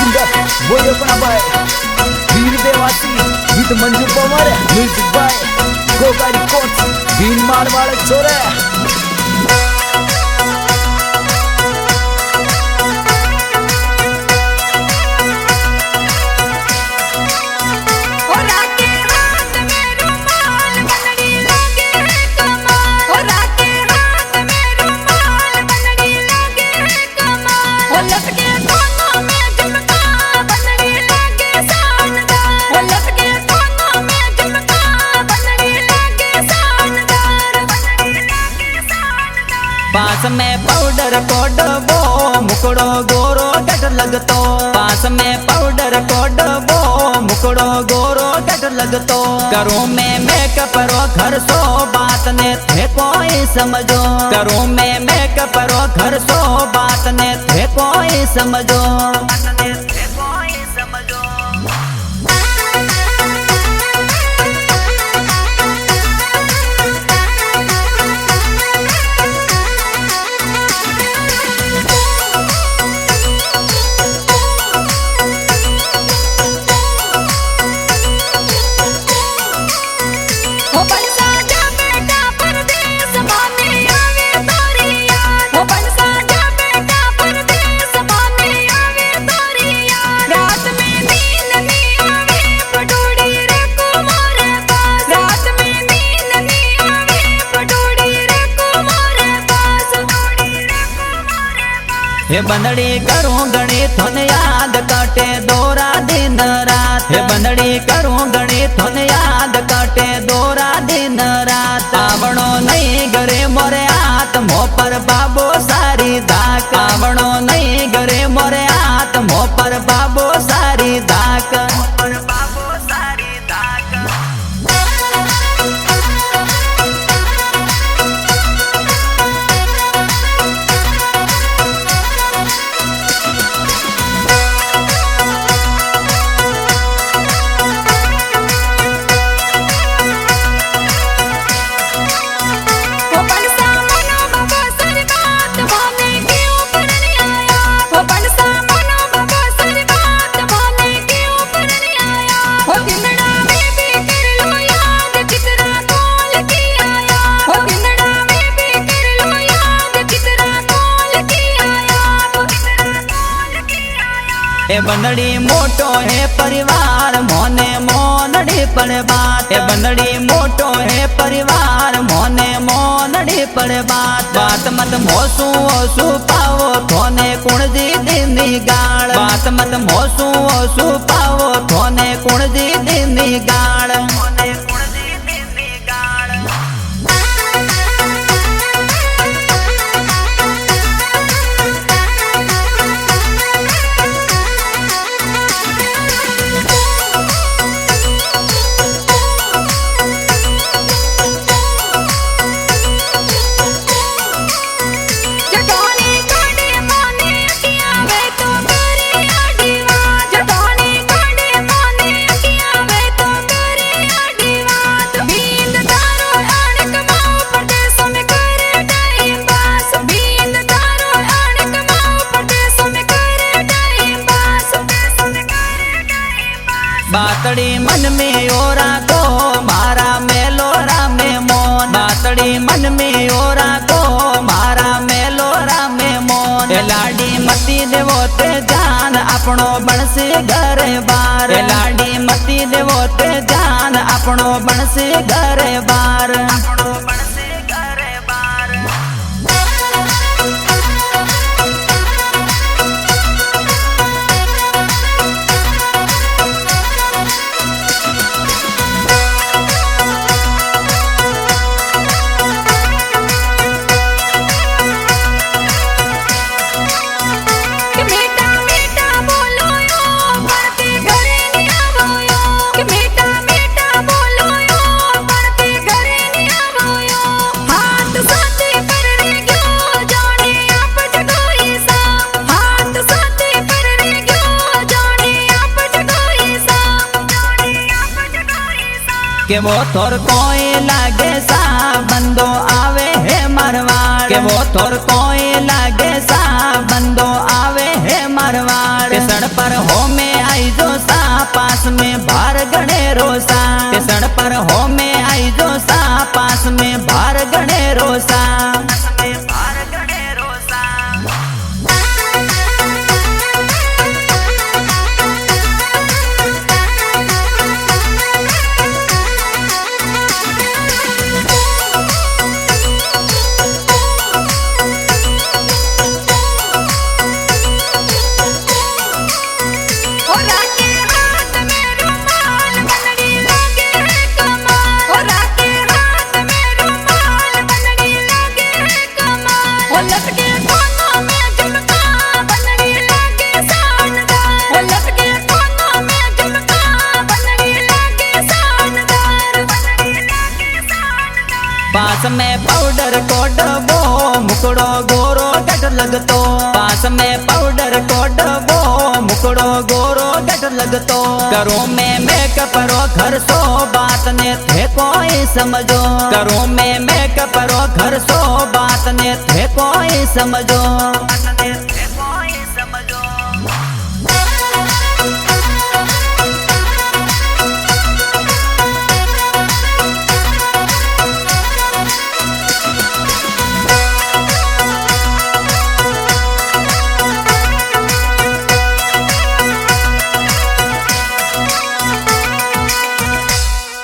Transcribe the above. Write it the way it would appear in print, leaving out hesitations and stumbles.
singer बोले अपना by वीर देवासी विद मंजू पवार म्यूजिक बाय गोगारी कोच बीन मार वाले छोरे पास में पाउडर कोडबो मुकड़ो गोरो गट लगतो पास में पाउडर कोडबो मुकड़ो गोरो गट लगतो करूं मैं मेकअप रो घर सो बात ने थे कोई समझो करूं मैं मेकअप रो घर सो बात ने थे कोई समझो हे बंदड़ी करूं गणी थोन याद काटे दोरा दिन रात हे बंदड़ी करूं गणी थोन याद काटे दोरा दिन रात आवणो नहीं घरे मोरे हाथ मो पर बाबो सारी धाक आवणो नहीं घरे मोरे हाथ मो पर बाबो सारी धाक ए बंदड़ी मोटो है परिवार मोने मोनड़ी पड़े बात ए बंदड़ी मोटो है परिवार मोने मोनड़ी पड़े बात बात मत मोसू ओसू पावो थोने कुण जी दीनी गाल बात मत मोसू ओसू पावो थोने कुण जी दीनी गाल बातड़ी मन में ओरा को मारा मेलोरा में मोन बातड़ी मन में ओरा को मारा मेलोरा में मोन लाडी मती देवो ते जान अपनो बनसी घर बार लाडी मती देवो ते जान अपनो बनसी घर बार के वो थोर कोई लागे सा बंदो आवे है मारवाड़ के वो थोर कोई लागे सा बंदो आवे है मारवाड़ सड़ पर हो भार गणे रोसा स्टेशन पर हो में आई जो सा पास में भार गणे रोसा पास में पाउडर को डबो मुकड़ो गोरो गट लगतो पास में पाउडर को डबो मुकड़ो गोरो गट लगतो करो में मेकअप रो घर सो बात ने थे कोई समझो करो में मेकअप रो घर सो बात ने थे कोई समझो